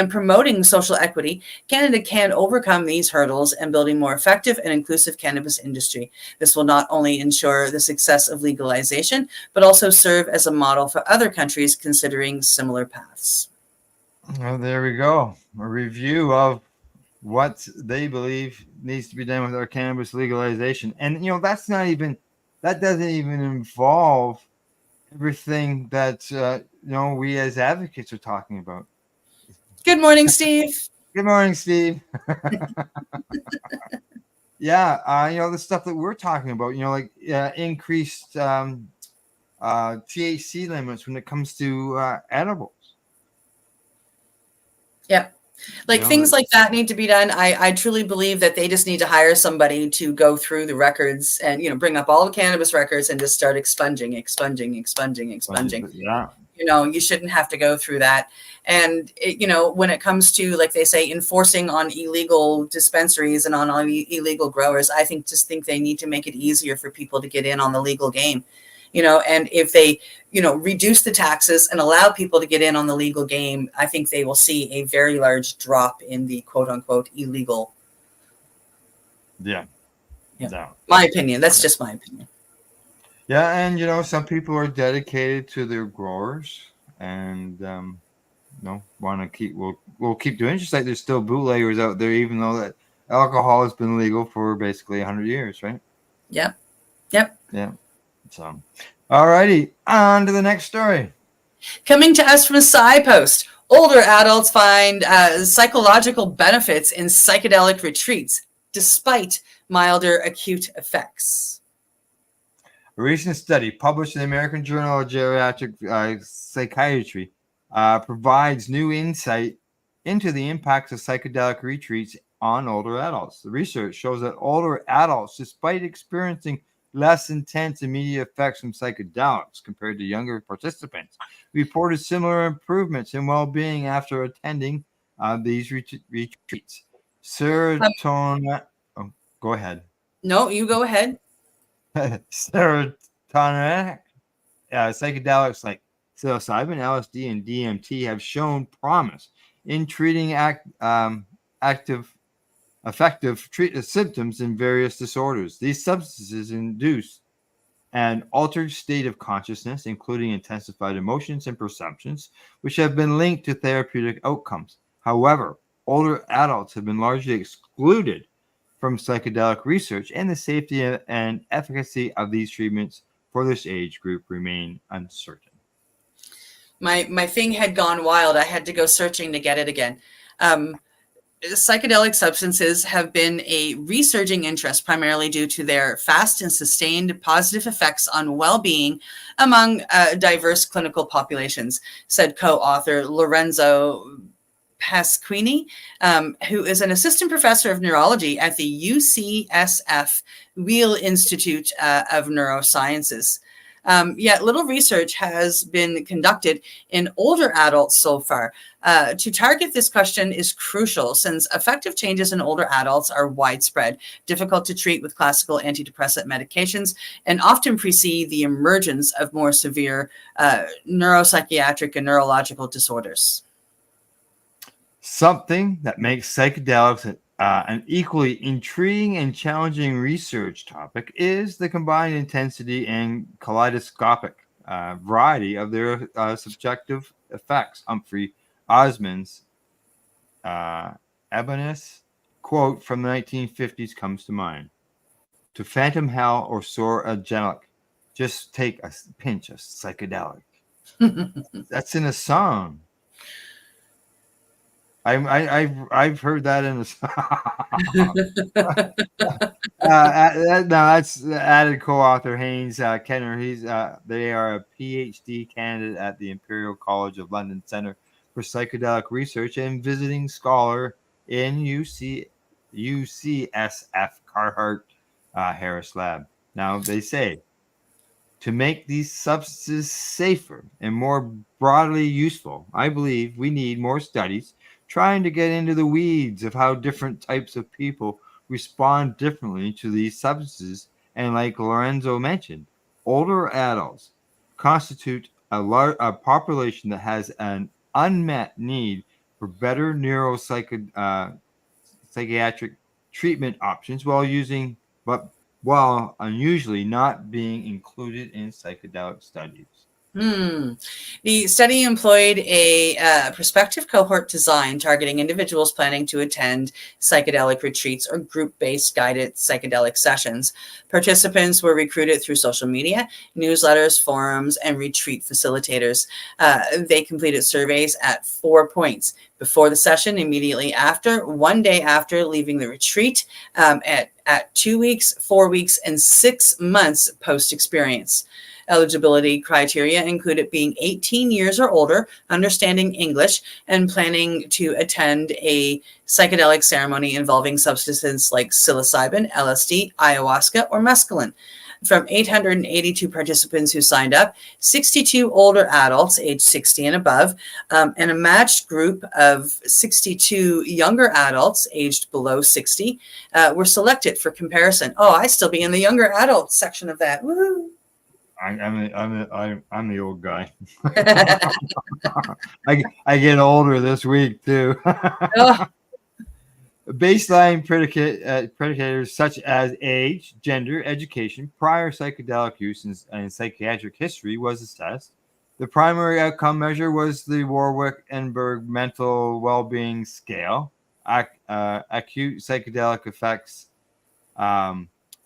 promoting social equity, Canada can overcome these hurdles and build a more effective and inclusive cannabis industry. This will not only ensure the success of legalization, but also serve as a model for other countries considering similar paths. Well, there we go. A review of what they believe needs to be done with our cannabis legalization. And, that doesn't even involve everything that we as advocates are talking about. Good morning, Steve. Good morning, Steve. The stuff that we're talking about, increased THC limits when it comes to edibles. Yeah. Things like that need to be done. I truly believe that they just need to hire somebody to go through the records and, bring up all the cannabis records and just start expunging. Yeah. You shouldn't have to go through that. And, when it comes to, like they say, enforcing on illegal dispensaries and on illegal growers, I think they need to make it easier for people to get in on the legal game. And if they, reduce the taxes and allow people to get in on the legal game, I think they will see a very large drop in the quote unquote illegal. Yeah. My opinion. That's just my opinion. Yeah. And, some people are dedicated to their growers and, want to keep, we'll keep doing it. Just like there's still bootleggers out there, even though that alcohol has been legal for basically 100 years, right? Yep. Yeah. So, all righty, on to the next story. Coming to us from SciPost, older adults find psychological benefits in psychedelic retreats, despite milder acute effects. A recent study published in the American Journal of Geriatric Psychiatry provides new insight into the impacts of psychedelic retreats on older adults. The research shows that older adults, despite experiencing less intense immediate effects from psychedelics compared to younger participants, reported similar improvements in well-being after attending these retreats. Serotonin. Go ahead. No, you go ahead. Serotonin psychedelics like psilocybin, LSD, and DMT have shown promise in treating effective symptoms in various disorders. These substances induce an altered state of consciousness, including intensified emotions and perceptions, which have been linked to therapeutic outcomes. However, older adults have been largely excluded from psychedelic research, and the safety and efficacy of these treatments for this age group remain uncertain. My thing had gone wild. I had to go searching to get it again. Psychedelic substances have been a resurging interest, primarily due to their fast and sustained positive effects on well-being among diverse clinical populations, said co-author Lorenzo Pasquini, who is an assistant professor of neurology at the UCSF Wheel Institute of Neurosciences. Yet little research has been conducted in older adults so far. To target this question is crucial since effective changes in older adults are widespread, difficult to treat with classical antidepressant medications, and often precede the emergence of more severe neuropsychiatric and neurological disorders. Something that makes psychedelics an equally intriguing and challenging research topic is the combined intensity and kaleidoscopic variety of their subjective effects. Humphrey Osmond's Ebonus quote from the 1950s comes to mind. To phantom hell or soar angelic, just take a pinch of psychedelic. That's in a song. I've heard that in a song. No, that's added co-author Haynes Kenner. They are a PhD candidate at the Imperial College of London Centre for Psychedelic Research and visiting scholar in UCSF Carhart Harris Lab. Now they say to make these substances safer and more broadly useful, I believe we need more studies trying to get into the weeds of how different types of people respond differently to these substances. And like Lorenzo mentioned, older adults constitute a population that has an unmet need for better psychiatric treatment options while unusually not being included in psychedelic studies. The study employed a prospective cohort design targeting individuals planning to attend psychedelic retreats or group-based guided psychedelic sessions. Participants were recruited through social media, newsletters, forums, and retreat facilitators. They completed surveys at 4 points: before the session, immediately after, 1 day after leaving the retreat, at 2 weeks, 4 weeks, and 6 months post-experience. Eligibility criteria included being 18 years or older, understanding English, and planning to attend a psychedelic ceremony involving substances like psilocybin, LSD, ayahuasca, or mescaline. From 882 participants who signed up, 62 older adults aged 60 and above, and a matched group of 62 younger adults aged below 60 were selected for comparison. Oh, I'd still be in the younger adult section of that. Woohoo! I'm the old guy. I get older this week too. Baseline predicators such as age, gender, education, prior psychedelic use, and psychiatric history was assessed. The primary outcome measure was the Warwick-Enberg Mental Wellbeing Scale. Acute psychedelic effects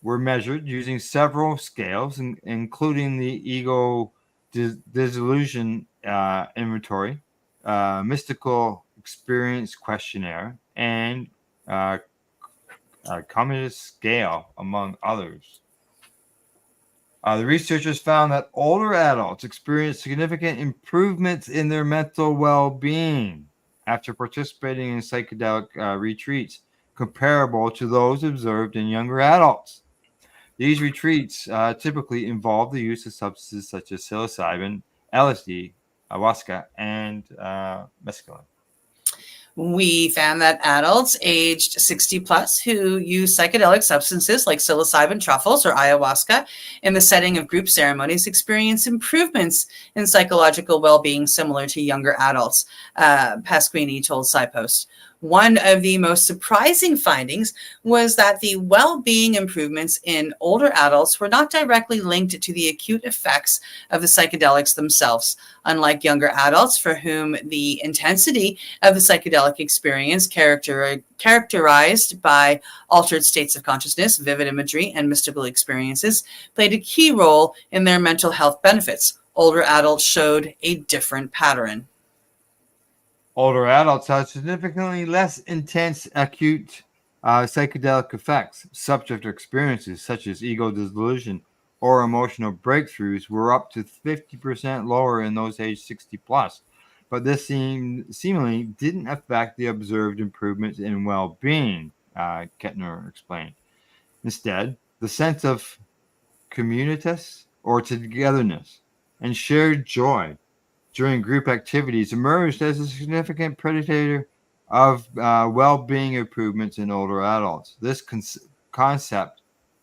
were measured using several scales, including the Ego Dissolution Inventory, Mystical Experience Questionnaire, and Cognitive Scale, among others. The researchers found that older adults experienced significant improvements in their mental well-being after participating in psychedelic retreats, comparable to those observed in younger adults. These retreats typically involve the use of substances such as psilocybin, LSD, ayahuasca, and mescaline. We found that adults aged 60 plus who use psychedelic substances like psilocybin, truffles, or ayahuasca in the setting of group ceremonies experience improvements in psychological well-being similar to younger adults, Pasquini told SciPost. One of the most surprising findings was that the well-being improvements in older adults were not directly linked to the acute effects of the psychedelics themselves. Unlike younger adults for whom the intensity of the psychedelic experience characterized by altered states of consciousness, vivid imagery, and mystical experiences played a key role in their mental health benefits, older adults showed a different pattern. Older adults had significantly less intense acute psychedelic effects. Subject experiences such as ego delusion or emotional breakthroughs were up to 50% lower in those aged 60 plus. But this seemingly didn't affect the observed improvements in well-being, Kettner explained. Instead, the sense of communitas or togetherness and shared joy during group activities emerged as a significant predictor of well-being improvements in older adults. This concept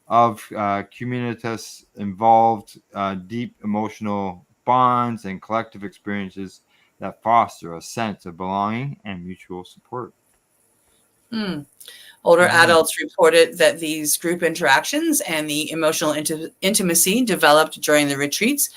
of communitas involved deep emotional bonds and collective experiences that foster a sense of belonging and mutual support. Older adults reported that these group interactions and the emotional intimacy developed during the retreats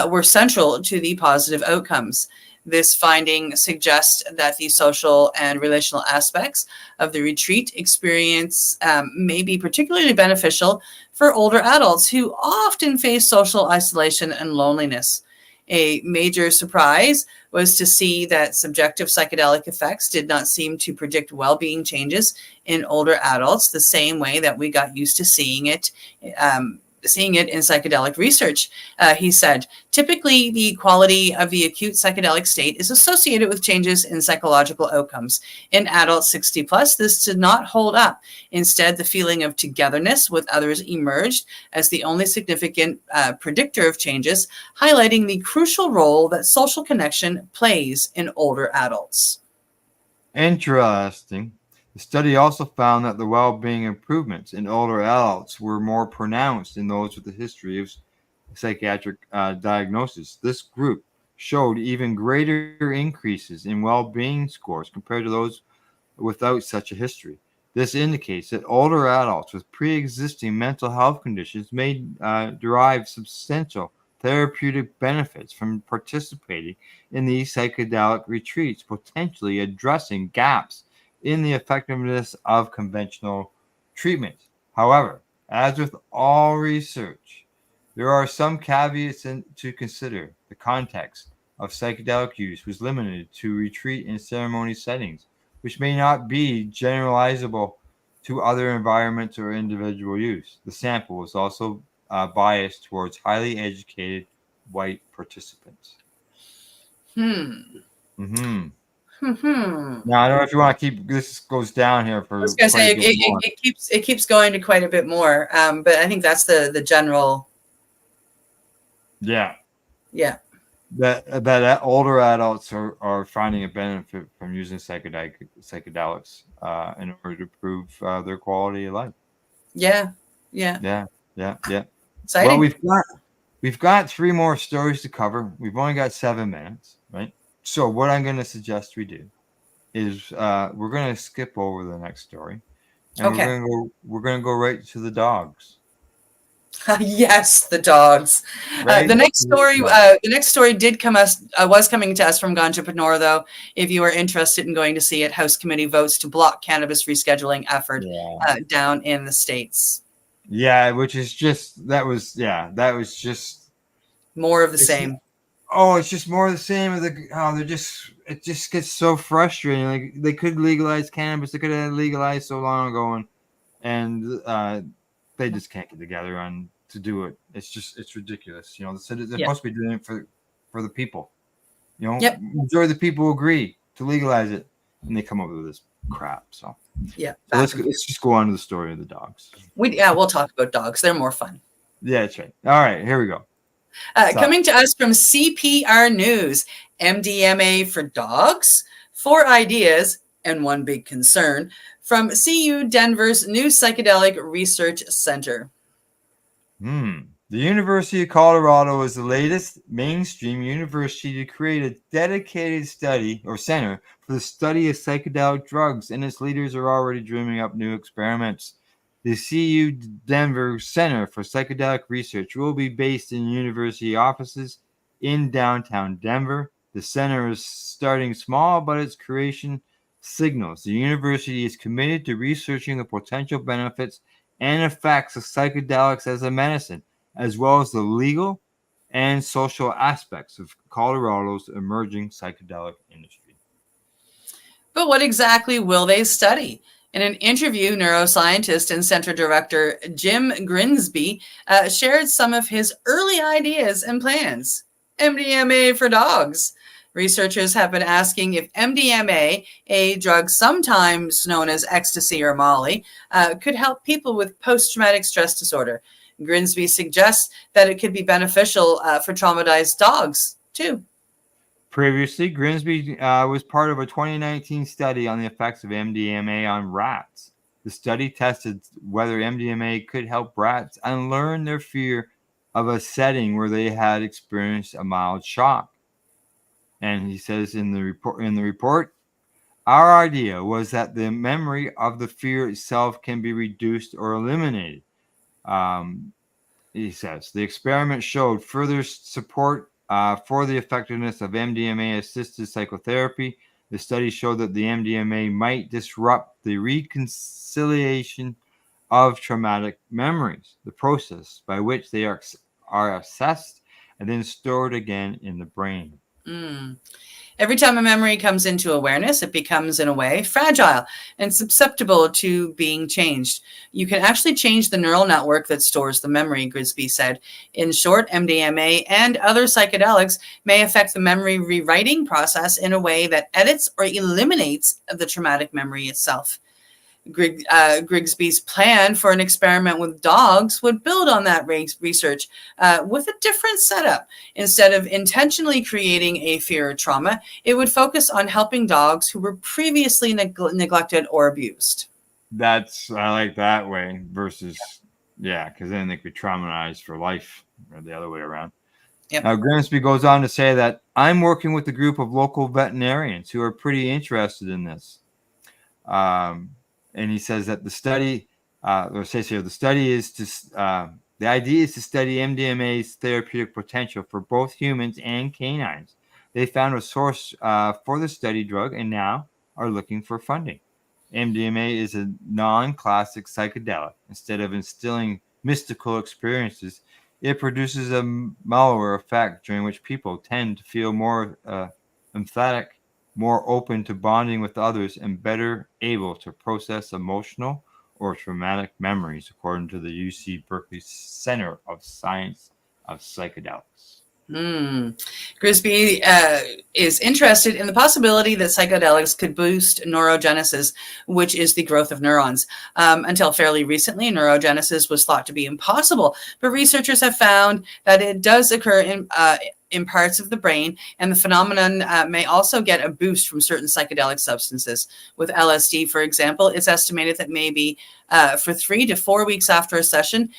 were central to the positive outcomes. This finding suggests that the social and relational aspects of the retreat experience may be particularly beneficial for older adults who often face social isolation and loneliness. A major surprise was to see that subjective psychedelic effects did not seem to predict well-being changes in older adults the same way that we got used to seeing it in psychedelic research. He said, typically the quality of the acute psychedelic state is associated with changes in psychological outcomes. In adults 60 plus, this did not hold up. Instead, the feeling of togetherness with others emerged as the only significant predictor of changes, highlighting the crucial role that social connection plays in older adults. Interesting. The study also found that the well-being improvements in older adults were more pronounced in those with a history of psychiatric diagnosis. This group showed even greater increases in well-being scores compared to those without such a history. This indicates that older adults with pre-existing mental health conditions may derive substantial therapeutic benefits from participating in these psychedelic retreats, potentially addressing gaps in the effectiveness of conventional treatment. However, as with all research, there are some caveats to consider. The context of psychedelic use was limited to retreat and ceremony settings, which may not be generalizable to other environments or individual use. The sample was also biased towards highly educated white participants. Now, I don't know if you want to keep this goes down here for. I was going to say it keeps going to quite a bit more, but I think that's the general. Yeah. Yeah. That older adults are finding a benefit from using psychedelics in order to improve their quality of life. Yeah. Exciting. Well, we've got 3 more stories to cover. We've only got 7 minutes, right? So what I'm going to suggest we do is we're going to skip over the next story, and we're going to go right to the dogs. Yes, the dogs. Right? The next story was coming to us from Ganjapreneur, though. If you are interested in going to see it, House Committee votes to block cannabis rescheduling effort down in the States. Yeah, which is just that was just more of the same. It's just more of the same. It just gets so frustrating. Like they could legalize cannabis, they could have legalized so long ago, and they just can't get together to do it. It's ridiculous. They're supposed to be doing it for the people. Majority of the people agree to legalize it, and they come up with this crap. So let's just go on to the story of the dogs. We'll talk about dogs. They're more fun. Yeah, that's right. All right, here we go. Coming to us from CPR News, MDMA for dogs, 4 ideas and 1 big concern from CU Denver's new Psychedelic Research Center. The University of Colorado is the latest mainstream university to create a dedicated study or center for the study of psychedelic drugs, and its leaders are already dreaming up new experiments. The CU Denver Center for Psychedelic Research will be based in university offices in downtown Denver. The center is starting small, but its creation signals the university is committed to researching the potential benefits and effects of psychedelics as a medicine, as well as the legal and social aspects of Colorado's emerging psychedelic industry. But what exactly will they study? In an interview, neuroscientist and center director Jim Grinsby shared some of his early ideas and plans. MDMA for dogs. Researchers have been asking if MDMA, a drug sometimes known as ecstasy or Molly, could help people with post-traumatic stress disorder. Grinsby suggests that it could be beneficial for traumatized dogs, too. Previously, Grinsby was part of a 2019 study on the effects of MDMA on rats. The study tested whether MDMA could help rats unlearn their fear of a setting where they had experienced a mild shock. And he says in the report, our idea was that the memory of the fear itself can be reduced or eliminated. He says the experiment showed further support for the effectiveness of MDMA-assisted psychotherapy. The study showed that the MDMA might disrupt the reconciliation of traumatic memories, the process by which they are assessed and then stored again in the brain. Every time a memory comes into awareness, it becomes, in a way, fragile and susceptible to being changed. You can actually change the neural network that stores the memory, Grinsby said. In short, MDMA and other psychedelics may affect the memory rewriting process in a way that edits or eliminates the traumatic memory itself. Grigsby's plan for an experiment with dogs would build on that research with a different setup. Instead of intentionally creating a fear or trauma, it would focus on helping dogs who were previously neglected or abused. I like that way versus, because then they could be traumatized for life, or the other way around. Yep. Now, Grimsby goes on to say that I'm working with a group of local veterinarians who are pretty interested in this. And he says that the study, the idea is to study MDMA's therapeutic potential for both humans and canines. They found a source for the study drug and now are looking for funding. MDMA is a non-classic psychedelic. Instead of instilling mystical experiences, it produces a mellower effect during which people tend to feel more emphatic, more open to bonding with others, and better able to process emotional or traumatic memories, according to the UC Berkeley Center of Science of Psychedelics. Grigsby is interested in the possibility that psychedelics could boost neurogenesis, which is the growth of neurons. Until fairly recently, neurogenesis was thought to be impossible, but researchers have found that it does occur in parts of the brain, and the phenomenon may also get a boost from certain psychedelic substances. With LSD, for example, it's estimated that maybe for 3 to 4 weeks after a session,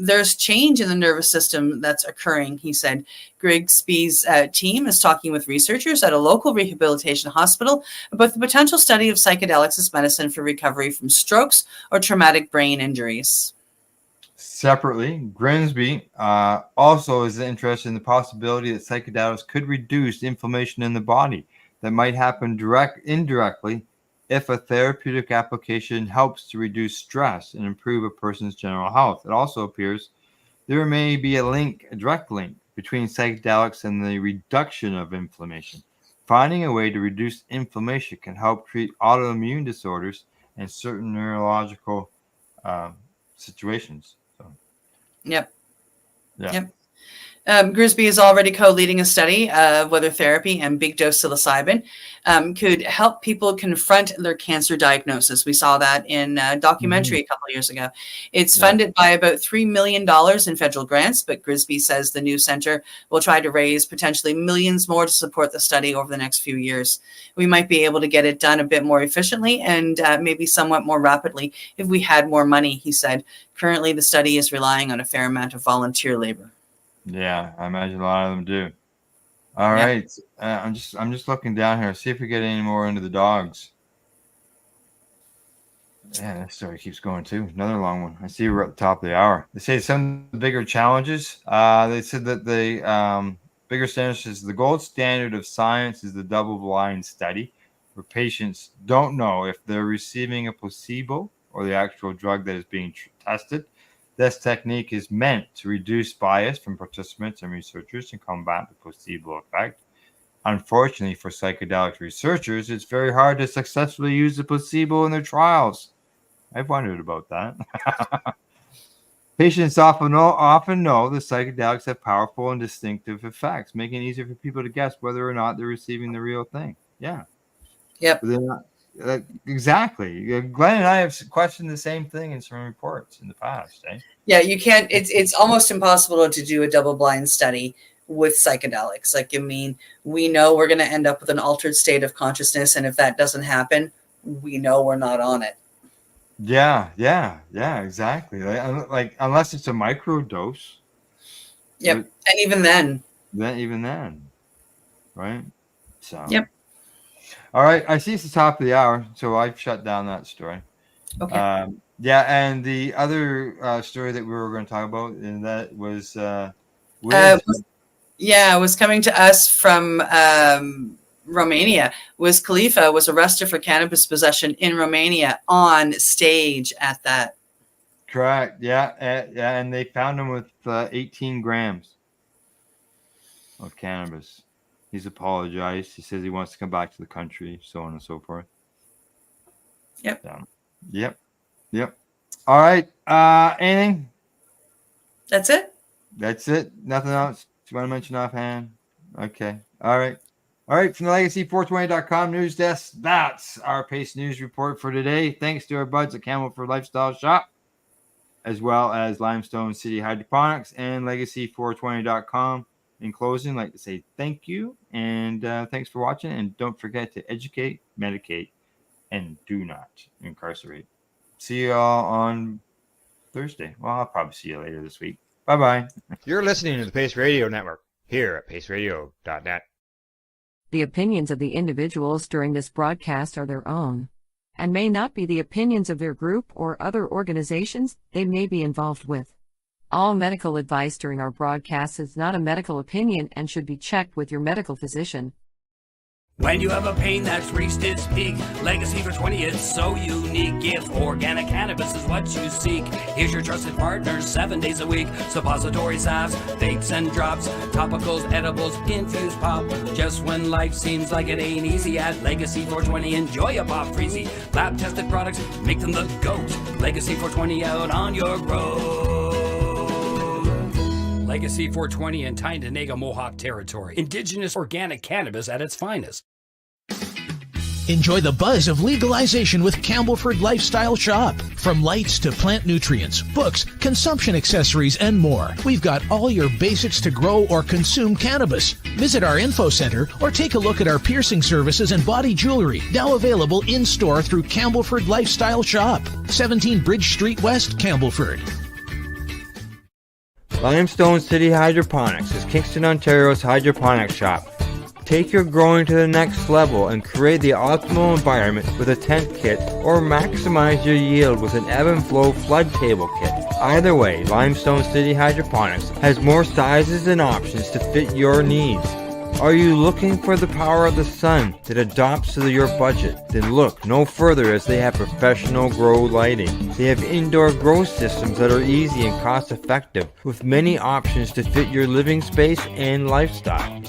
there's change in the nervous system that's occurring, he said. Grigsby's team is talking with researchers at a local rehabilitation hospital about the potential study of psychedelics as medicine for recovery from strokes or traumatic brain injuries. Separately, Grinsby also is interested in the possibility that psychedelics could reduce inflammation in the body that might happen indirectly if a therapeutic application helps to reduce stress and improve a person's general health. It also appears there may be a direct link between psychedelics and the reduction of inflammation. Finding a way to reduce inflammation can help treat autoimmune disorders and certain neurological situations. Yep. Yeah. Yep. Grisby is already co-leading a study of whether therapy and big dose psilocybin could help people confront their cancer diagnosis. We saw that in a documentary a couple of years ago. It's funded by about $3 million in federal grants, but Grisby says the new center will try to raise potentially millions more to support the study over the next few years. We might be able to get it done a bit more efficiently and maybe somewhat more rapidly if we had more money, he said. Currently, the study is relying on a fair amount of volunteer labor. Yeah, I imagine a lot of them do. All right. I'm just looking down here, see if we get any more into the dogs. Yeah, that story keeps going too. Another long one. I see we're at the top of the hour. They say some of the bigger challenges. They said that the bigger standards is the gold standard of science is the double-blind study, where patients don't know if they're receiving a placebo or the actual drug that is being tested. This technique is meant to reduce bias from participants and researchers and combat the placebo effect. Unfortunately, for psychedelic researchers, it's very hard to successfully use the placebo in their trials. I've wondered about that. Patients often know the psychedelics have powerful and distinctive effects, making it easier for people to guess whether or not they're receiving the real thing. Yeah. Yep. But they're not. Exactly. Glenn and I have questioned the same thing in some reports in the past. Yeah, you can't. It's almost impossible to do a double-blind study with psychedelics. Like, I mean, we know we're going to end up with an altered state of consciousness, and if that doesn't happen, we know we're not on it. Yeah, exactly. Like unless it's a micro dose. Yep, and even then. Right? So. Yep. All right, I see it's the top of the hour, so I've shut down that story. Okay. And the other story that we were going to talk about, and that was it was coming to us from Romania. Wiz Khalifa was arrested for cannabis possession in Romania on stage at that. Correct. Yeah, and they found him with 18 grams of cannabis. He's apologized. He says he wants to come back to the country, so on and so forth. Yep. Yep. All right. Anything? That's it? That's it. Nothing else? Do you want to mention offhand? Okay. All right. From the Legacy420.com news desk, that's our Pace News report for today. Thanks to our buds at Campbellford Lifestyle Shop, as well as Limestone City Hydroponics and Legacy420.com. In closing, I'd like to say thank you and thanks for watching. And don't forget to educate, medicate, and do not incarcerate. See you all on Thursday. Well, I'll probably see you later this week. Bye-bye. You're listening to the Pace Radio Network here at paceradio.net. The opinions of the individuals during this broadcast are their own and may not be the opinions of their group or other organizations they may be involved with. All medical advice during our broadcast is not a medical opinion and should be checked with your medical physician. When you have a pain that's reached its peak, Legacy for 20, it's so unique. If organic cannabis is what you seek, here's your trusted partner 7 days a week. Suppository salves, vapes and drops, topicals, edibles, infused pop. Just when life seems like it ain't easy, at Legacy 420, enjoy a pop freezy. Lab tested products, make them the GOAT. Legacy 420 out on your road. Legacy 420 in Tyndonega Mohawk territory. Indigenous organic cannabis at its finest. Enjoy the buzz of legalization with Campbellford Lifestyle Shop. From lights to plant nutrients, books, consumption accessories, and more. We've got all your basics to grow or consume cannabis. Visit our info center or take a look at our piercing services and body jewelry, now available in-store through Campbellford Lifestyle Shop. 17 Bridge Street West, Campbellford. Limestone City Hydroponics is Kingston, Ontario's hydroponics shop. Take your growing to the next level and create the optimal environment with a tent kit, or maximize your yield with an ebb and flow flood table kit. Either way, Limestone City Hydroponics has more sizes and options to fit your needs. Are you looking for the power of the sun that adapts to your budget? Then look no further, as they have professional grow lighting. They have indoor grow systems that are easy and cost effective, with many options to fit your living space and lifestyle.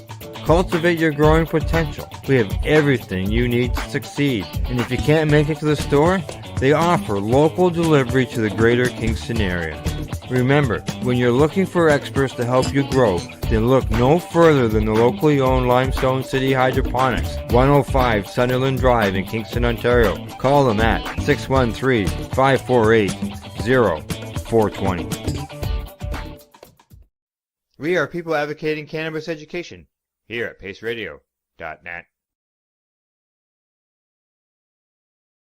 Cultivate your growing potential. We have everything you need to succeed. And if you can't make it to the store, They offer local delivery to the greater Kingston area. Remember, when you're looking for experts to help you grow, then look no further than the locally owned Limestone City Hydroponics, 105 Sunderland Drive in Kingston, Ontario. Call them at 613-548-0420. We are people advocating cannabis education here at paceradio.net.